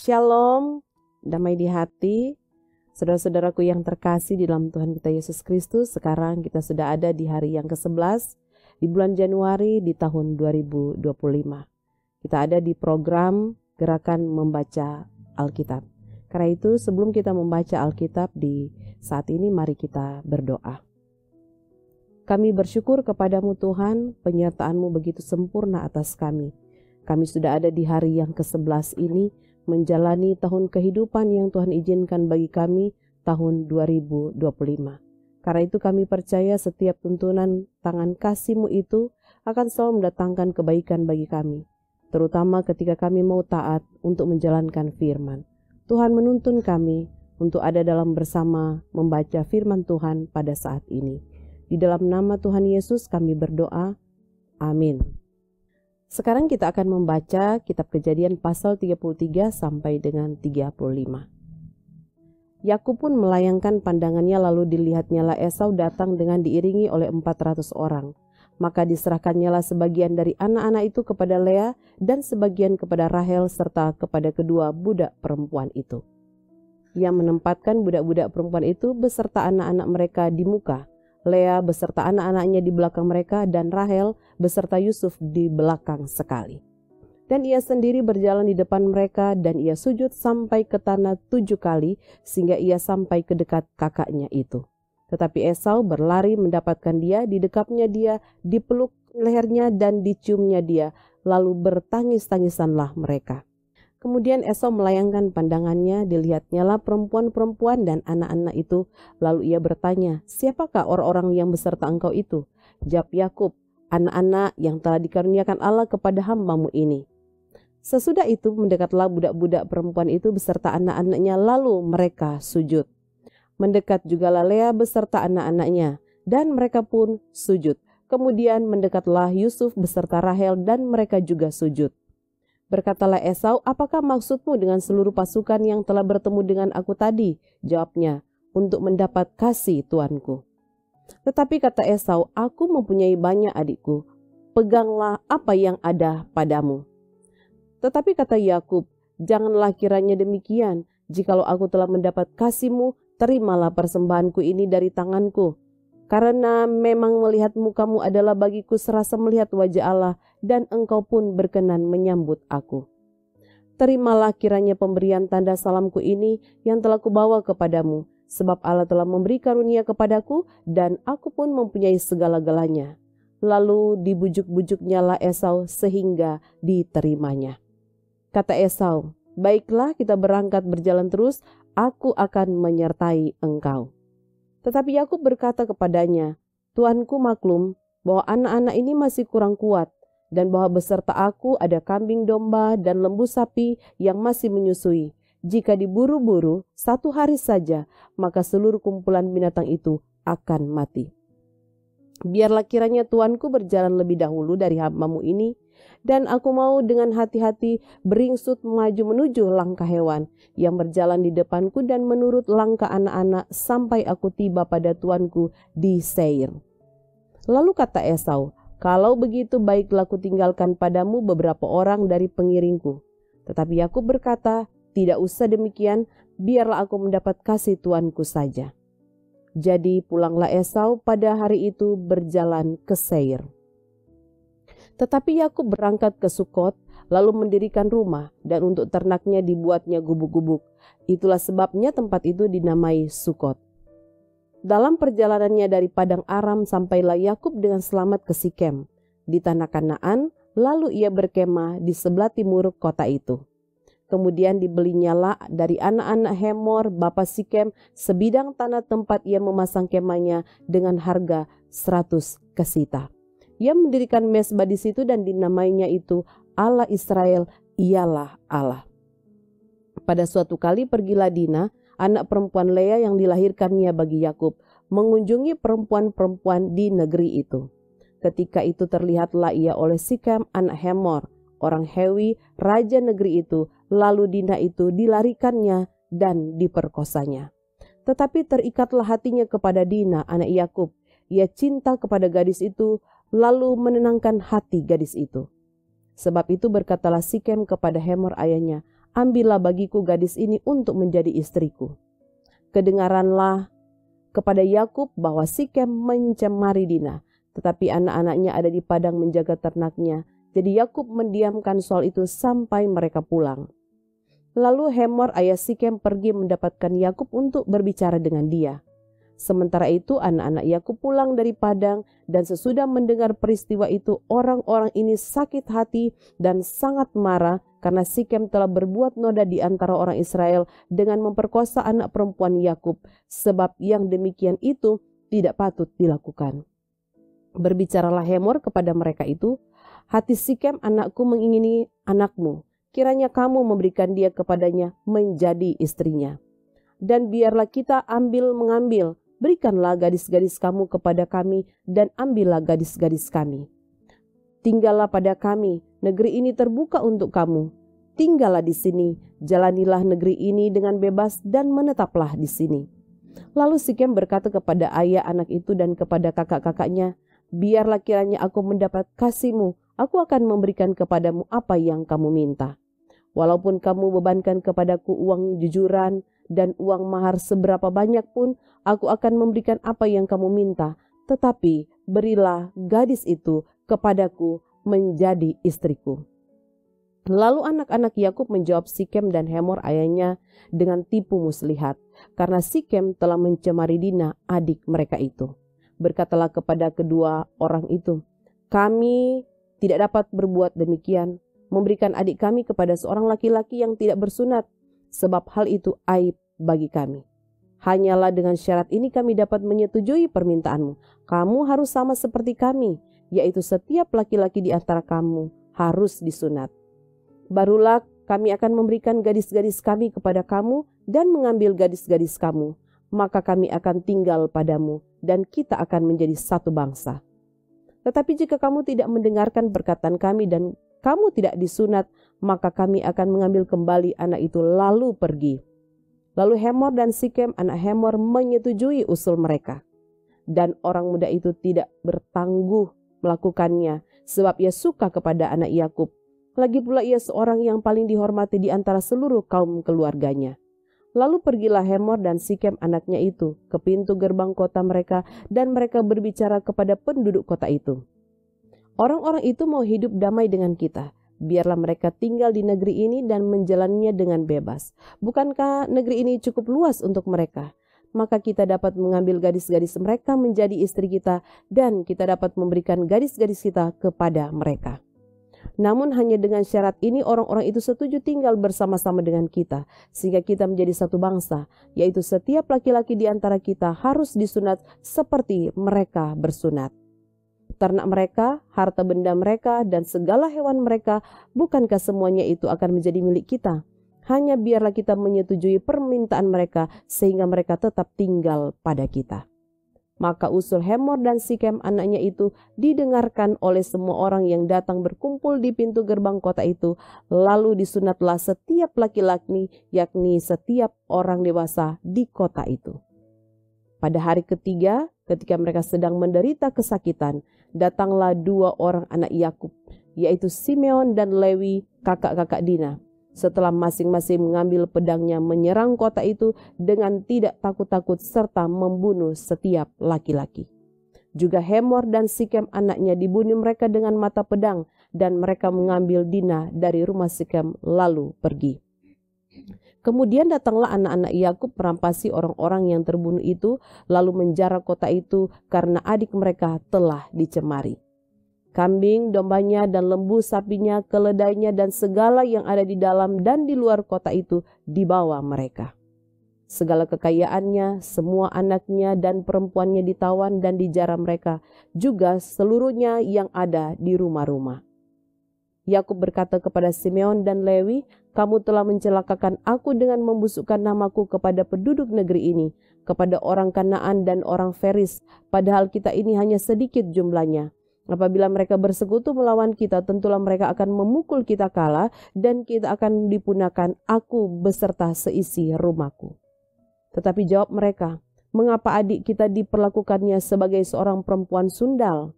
Shalom, damai di hati. Saudara-saudaraku yang terkasih di dalam Tuhan kita Yesus Kristus, sekarang kita sudah ada di hari yang ke-11 di bulan Januari di tahun 2025. Kita ada di program Gerakan Membaca Alkitab. Karena itu sebelum kita membaca Alkitab di saat ini, mari kita berdoa. Kami bersyukur kepadamu Tuhan, penyertaan-Mu begitu sempurna atas kami. Kami sudah ada di hari yang ke-11 ini, menjalani tahun kehidupan yang Tuhan izinkan bagi kami tahun 2025. Karena itu kami percaya setiap tuntunan tangan kasih-Mu itu akan selalu mendatangkan kebaikan bagi kami. Terutama ketika kami mau taat untuk menjalankan firman. Tuhan menuntun kami untuk ada dalam bersama membaca firman Tuhan pada saat ini. Di dalam nama Tuhan Yesus kami berdoa. Amin. Sekarang kita akan membaca kitab Kejadian pasal 33 sampai dengan 35. Yakub pun melayangkan pandangannya, lalu dilihatnyalah Esau datang dengan diiringi oleh 400 orang. Maka diserahkannyalah sebagian dari anak-anak itu kepada Lea dan sebagian kepada Rahel serta kepada kedua budak perempuan itu. Ia menempatkan budak-budak perempuan itu beserta anak-anak mereka di muka, Lea beserta anak-anaknya di belakang mereka, dan Rahel beserta Yusuf di belakang sekali. Dan ia sendiri berjalan di depan mereka, dan ia sujud sampai ke tanah 7 kali, sehingga ia sampai ke dekat kakaknya itu. Tetapi Esau berlari mendapatkan dia, didekapnya dia, dipeluk lehernya dan diciumnya dia, lalu bertangis-tangisanlah mereka. Kemudian Esau melayangkan pandangannya, dilihatnyalah perempuan-perempuan dan anak-anak itu. Lalu ia bertanya, siapakah orang-orang yang beserta engkau itu? Jawab Yakub, anak-anak yang telah dikaruniakan Allah kepada hamba-Mu ini. Sesudah itu mendekatlah budak-budak perempuan itu beserta anak-anaknya, lalu mereka sujud. Mendekat jugalah Lea beserta anak-anaknya, dan mereka pun sujud. Kemudian mendekatlah Yusuf beserta Rahel, dan mereka juga sujud. Berkatalah Esau, apakah maksudmu dengan seluruh pasukan yang telah bertemu dengan aku tadi? Jawabnya, untuk mendapat kasih tuanku. Tetapi kata Esau, aku mempunyai banyak adikku, peganglah apa yang ada padamu. Tetapi kata Yakub, janganlah kiranya demikian, jikalau aku telah mendapat kasih-Mu, terimalah persembahanku ini dari tanganku. Karena memang melihat mukamu adalah bagiku serasa melihat wajah Allah, dan engkau pun berkenan menyambut aku. Terimalah kiranya pemberian tanda salamku ini yang telah kubawa kepadamu, sebab Allah telah memberi karunia kepadaku, dan aku pun mempunyai segala-galanya. Lalu dibujuk-bujuknyalah Esau sehingga diterimanya. Kata Esau, baiklah kita berangkat berjalan terus, aku akan menyertai engkau. Tetapi Yakub berkata kepadanya, Tuanku maklum bahwa anak-anak ini masih kurang kuat, dan bahwa beserta aku ada kambing domba dan lembu sapi yang masih menyusui. Jika diburu-buru 1 hari saja, maka seluruh kumpulan binatang itu akan mati. Biarlah kiranya Tuanku berjalan lebih dahulu dari hamba-Mu ini, dan aku mau dengan hati-hati beringsut maju menuju langkah hewan yang berjalan di depanku dan menurut langkah anak-anak sampai aku tiba pada tuanku di Seir. Lalu kata Esau, kalau begitu baiklah kutinggalkan padamu beberapa orang dari pengiringku. Tetapi Yakub berkata, tidak usah demikian, biarlah aku mendapat kasih tuanku saja. Jadi pulanglah Esau pada hari itu berjalan ke Seir. Tetapi Yakub berangkat ke Sukot, lalu mendirikan rumah, dan untuk ternaknya dibuatnya gubuk-gubuk. Itulah sebabnya tempat itu dinamai Sukot. Dalam perjalanannya dari Padang Aram sampailah Yakub dengan selamat ke Sikem di tanah Kanaan, lalu ia berkemah di sebelah timur kota itu. Kemudian dibelinyalah dari anak-anak Hemor bapa Sikem sebidang tanah tempat ia memasang kemahnya dengan harga 100 kesita. Ia mendirikan mezbah di situ dan dinamainya itu Allah Israel, ialah Allah. Pada suatu kali pergilah Dina, anak perempuan Lea yang dilahirkannya bagi Yakub, mengunjungi perempuan-perempuan di negeri itu. Ketika itu terlihatlah ia oleh Sikem anak Hemor, orang Hewi, raja negeri itu, lalu Dina itu dilarikannya dan diperkosanya. Tetapi terikatlah hatinya kepada Dina anak Yakub, ia cinta kepada gadis itu, lalu menenangkan hati gadis itu. Sebab itu berkatalah Sikem kepada Hemor ayahnya, ambillah bagiku gadis ini untuk menjadi istriku. Kedengaranlah kepada Yakub bahwa Sikem mencemari Dina, tetapi anak-anaknya ada di padang menjaga ternaknya. Jadi Yakub mendiamkan soal itu sampai mereka pulang. Lalu Hemor ayah Sikem pergi mendapatkan Yakub untuk berbicara dengan dia. Sementara itu anak-anak Yakub pulang dari padang, dan sesudah mendengar peristiwa itu orang-orang ini sakit hati dan sangat marah karena Sikem telah berbuat noda di antara orang Israel dengan memperkosa anak perempuan Yakub, sebab yang demikian itu tidak patut dilakukan. Berbicaralah Hemor kepada mereka itu, hati Sikem anakku mengingini anakmu, kiranya kamu memberikan dia kepadanya menjadi istrinya. Dan biarlah kita mengambil, berikanlah gadis-gadis kamu kepada kami dan ambillah gadis-gadis kami. Tinggallah pada kami, negeri ini terbuka untuk kamu. Tinggallah di sini, jalanilah negeri ini dengan bebas dan menetaplah di sini. Lalu Sikem berkata kepada ayah anak itu dan kepada kakak-kakaknya, biarlah kiranya aku mendapat kasihmu, aku akan memberikan kepadamu apa yang kamu minta. Walaupun kamu bebankan kepadaku uang jujuran dan uang mahar seberapa banyak pun, aku akan memberikan apa yang kamu minta. Tetapi berilah gadis itu kepadaku menjadi istriku. Lalu anak-anak Yakub menjawab Sikem dan Hemor ayahnya dengan tipu muslihat, karena Sikem telah mencemari Dina adik mereka itu. Berkatalah kepada kedua orang itu, kami tidak dapat berbuat demikian, memberikan adik kami kepada seorang laki-laki yang tidak bersunat, sebab hal itu aib bagi kami. Hanyalah dengan syarat ini kami dapat menyetujui permintaanmu. Kamu harus sama seperti kami, yaitu setiap laki-laki di antara kamu harus disunat. Barulah kami akan memberikan gadis-gadis kami kepada kamu dan mengambil gadis-gadis kamu. Maka kami akan tinggal padamu dan kita akan menjadi satu bangsa. Tetapi jika kamu tidak mendengarkan perkataan kami dan kamu tidak disunat, maka kami akan mengambil kembali anak itu lalu pergi. Lalu Hemor dan Sikem anak Hemor menyetujui usul mereka. Dan orang muda itu tidak bertangguh melakukannya, sebab ia suka kepada anak Yakub. Lagi pula ia seorang yang paling dihormati di antara seluruh kaum keluarganya. Lalu pergilah Hemor dan Sikem anaknya itu ke pintu gerbang kota mereka, dan mereka berbicara kepada penduduk kota itu. Orang-orang itu mau hidup damai dengan kita. Biarlah mereka tinggal di negeri ini dan menjalaninya dengan bebas. Bukankah negeri ini cukup luas untuk mereka? Maka kita dapat mengambil gadis-gadis mereka menjadi istri kita, dan kita dapat memberikan gadis-gadis kita kepada mereka. Namun hanya dengan syarat ini orang-orang itu setuju tinggal bersama-sama dengan kita, sehingga kita menjadi satu bangsa, yaitu setiap laki-laki di antara kita harus disunat seperti mereka bersunat. Ternak mereka, harta benda mereka, dan segala hewan mereka, bukankah semuanya itu akan menjadi milik kita? Hanya biarlah kita menyetujui permintaan mereka, sehingga mereka tetap tinggal pada kita. Maka usul Hemor dan Sikem anaknya itu didengarkan oleh semua orang yang datang berkumpul di pintu gerbang kota itu. Lalu disunatlah setiap laki-laki, yakni setiap orang dewasa di kota itu. Pada hari ketiga, ketika mereka sedang menderita kesakitan, datanglah dua orang anak Yakub, yaitu Simeon dan Lewi, kakak-kakak Dina. Setelah masing-masing mengambil pedangnya menyerang kota itu dengan tidak takut-takut serta membunuh setiap laki-laki. Juga Hemor dan Sikem anaknya dibunuh mereka dengan mata pedang, dan mereka mengambil Dina dari rumah Sikem lalu pergi. Kemudian datanglah anak-anak Yakub merampasi orang-orang yang terbunuh itu, lalu menjara kota itu karena adik mereka telah dicemari. Kambing, dombanya, dan lembu sapinya, keledainya, dan segala yang ada di dalam dan di luar kota itu dibawa mereka. Segala kekayaannya, semua anaknya dan perempuannya ditawan dan dijara mereka, juga seluruhnya yang ada di rumah-rumah. Yakub berkata kepada Simeon dan Lewi, kamu telah mencelakakan aku dengan membusukkan namaku kepada penduduk negeri ini, kepada orang Kanaan dan orang Feris, padahal kita ini hanya sedikit jumlahnya. Apabila mereka bersekutu melawan kita, tentulah mereka akan memukul kita kalah dan kita akan dipunahkan, aku beserta seisi rumahku. Tetapi jawab mereka, mengapa adik kita diperlakukannya sebagai seorang perempuan sundal?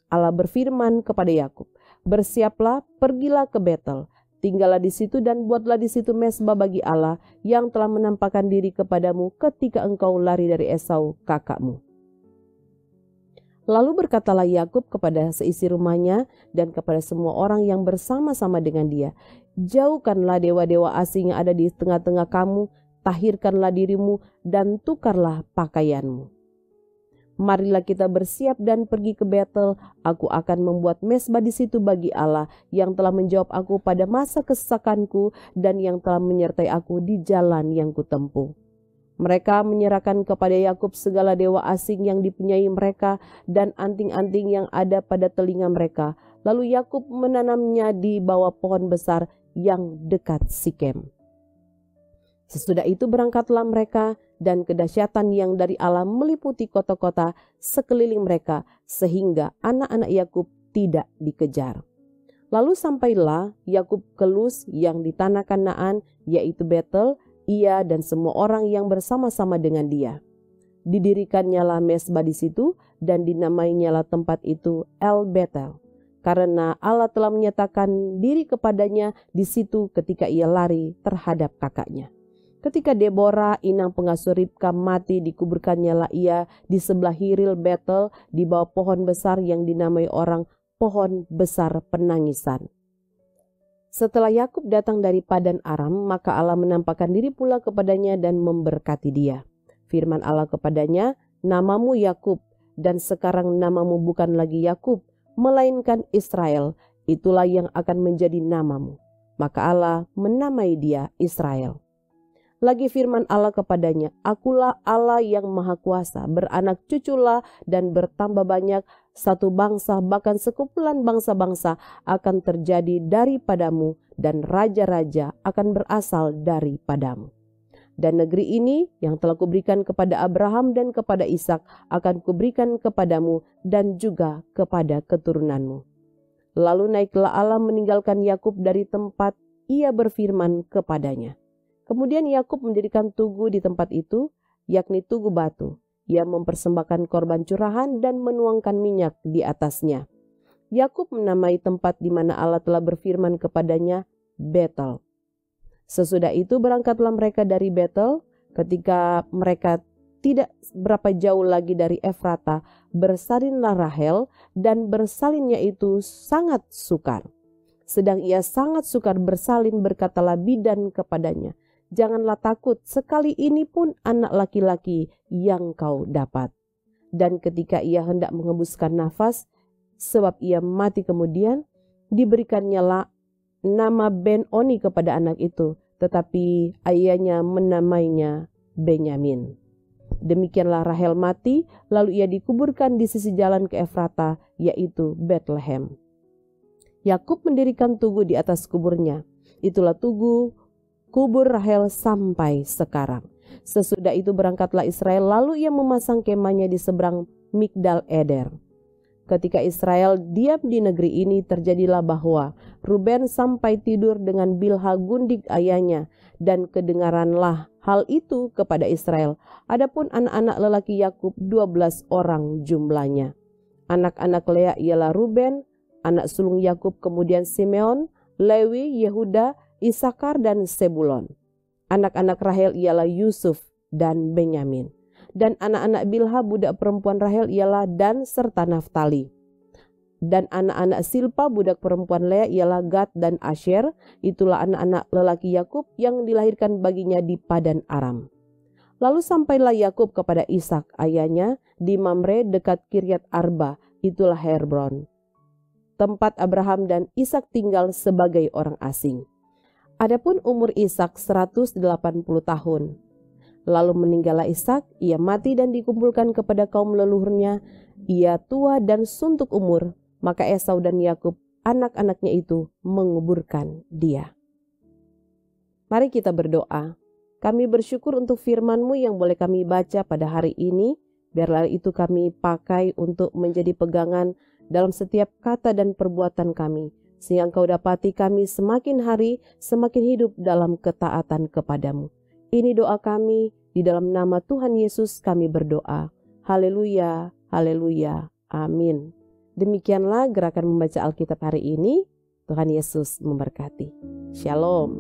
Allah berfirman kepada Yakub, bersiaplah, pergilah ke Betel, Tinggallah di situ dan buatlah di situ mezbah bagi Allah yang telah menampakkan diri kepadamu ketika engkau lari dari Esau kakakmu. Lalu berkatalah Yakub kepada seisi rumahnya dan kepada semua orang yang bersama-sama dengan dia, jauhkanlah dewa-dewa asing yang ada di tengah-tengah kamu, tahirkanlah dirimu dan tukarlah pakaianmu. Marilah kita bersiap dan pergi ke Betel. Aku akan membuat mezbah di situ bagi Allah yang telah menjawab aku pada masa kesesakanku dan yang telah menyertai aku di jalan yang kutempuh. Mereka menyerahkan kepada Yakub segala dewa asing yang dipunyai mereka dan anting-anting yang ada pada telinga mereka. Lalu Yakub menanamnya di bawah pohon besar yang dekat Sikem. Sesudah itu berangkatlah mereka, dan kedahsyatan yang dari Allah meliputi kota-kota sekeliling mereka sehingga anak-anak Yakub tidak dikejar. Lalu sampailah Yakub ke Luz yang di tanah Kanaan, yaitu Betel, ia dan semua orang yang bersama-sama dengan dia. Didirikannya mezbah di situ dan dinamainyalah tempat itu El Betel, karena Allah telah menyatakan diri kepadanya di situ ketika ia lari terhadap kakaknya. Ketika Deborah, inang pengasuh Ribka, mati, dikuburkannya ia di sebelah Hiril Betel di bawah pohon besar yang dinamai orang pohon besar penangisan. Setelah Yakub datang dari Padan Aram, maka Allah menampakkan diri pula kepadanya dan memberkati dia. Firman Allah kepadanya, namamu Yakub, dan sekarang namamu bukan lagi Yakub, melainkan Israel, itulah yang akan menjadi namamu. Maka Allah menamai dia Israel. Lagi firman Allah kepadanya, akulah Allah yang maha kuasa, beranak cuculah dan bertambah banyak, satu bangsa bahkan sekumpulan bangsa-bangsa akan terjadi daripadamu dan raja-raja akan berasal daripadamu. Dan negeri ini yang telah kuberikan kepada Abraham dan kepada Ishak akan kuberikan kepadamu dan juga kepada keturunanmu. Lalu naiklah Allah meninggalkan Yakub dari tempat ia berfirman kepadanya. Kemudian Yakub mendirikan tugu di tempat itu, yakni tugu batu. Ia mempersembahkan korban curahan dan menuangkan minyak di atasnya. Yakub menamai tempat di mana Allah telah berfirman kepadanya Betel. Sesudah itu berangkatlah mereka dari Betel. Ketika mereka tidak berapa jauh lagi dari Efrata, bersalinlah Rahel, dan bersalinnya itu sangat sukar. Sedang ia sangat sukar bersalin, berkatalah bidan kepadanya, janganlah takut, sekali ini pun anak laki-laki yang kau dapat. Dan ketika ia hendak mengembuskan nafas, sebab ia mati kemudian, diberikannya nama Ben-Oni kepada anak itu, tetapi ayahnya menamainya Benyamin. Demikianlah Rahel mati, lalu ia dikuburkan di sisi jalan ke Efrata, yaitu Bethlehem. Yakub mendirikan tugu di atas kuburnya. Itulah tugu kubur Rahel sampai sekarang. Sesudah itu berangkatlah Israel, lalu ia memasang kemahnya di seberang Migdal Eder. Ketika Israel diam di negeri ini, terjadilah bahwa Ruben sampai tidur dengan Bilha gundik ayahnya, dan kedengaranlah hal itu kepada Israel. Adapun anak-anak lelaki Yakub 12 orang jumlahnya. Anak-anak Lea ialah Ruben, anak sulung Yakub, kemudian Simeon, Lewi, Yehuda, Isakar dan Sebulon. Anak-anak Rahel ialah Yusuf dan Benyamin. Dan anak-anak Bilha budak perempuan Rahel ialah Dan serta Naftali. Dan anak-anak Silpa budak perempuan Lea ialah Gad dan Asher. Itulah anak-anak lelaki Yakub yang dilahirkan baginya di Padan Aram. Lalu sampailah Yakub kepada Ishak ayahnya di Mamre dekat Kiryat Arba. Itulah Hebron, tempat Abraham dan Ishak tinggal sebagai orang asing. Adapun umur Ishak 180 tahun. Lalu meninggallah Ishak, ia mati dan dikumpulkan kepada kaum leluhurnya. Ia tua dan suntuk umur, maka Esau dan Yakub anak-anaknya itu menguburkan dia. Mari kita berdoa. Kami bersyukur untuk firman-Mu yang boleh kami baca pada hari ini. Biarlah itu kami pakai untuk menjadi pegangan dalam setiap kata dan perbuatan kami, sehingga Engkau dapati kami semakin hari semakin hidup dalam ketaatan kepadamu. Ini doa kami, di dalam nama Tuhan Yesus kami berdoa. Haleluya, haleluya, amin. Demikianlah gerakan membaca Alkitab hari ini. Tuhan Yesus memberkati. Shalom.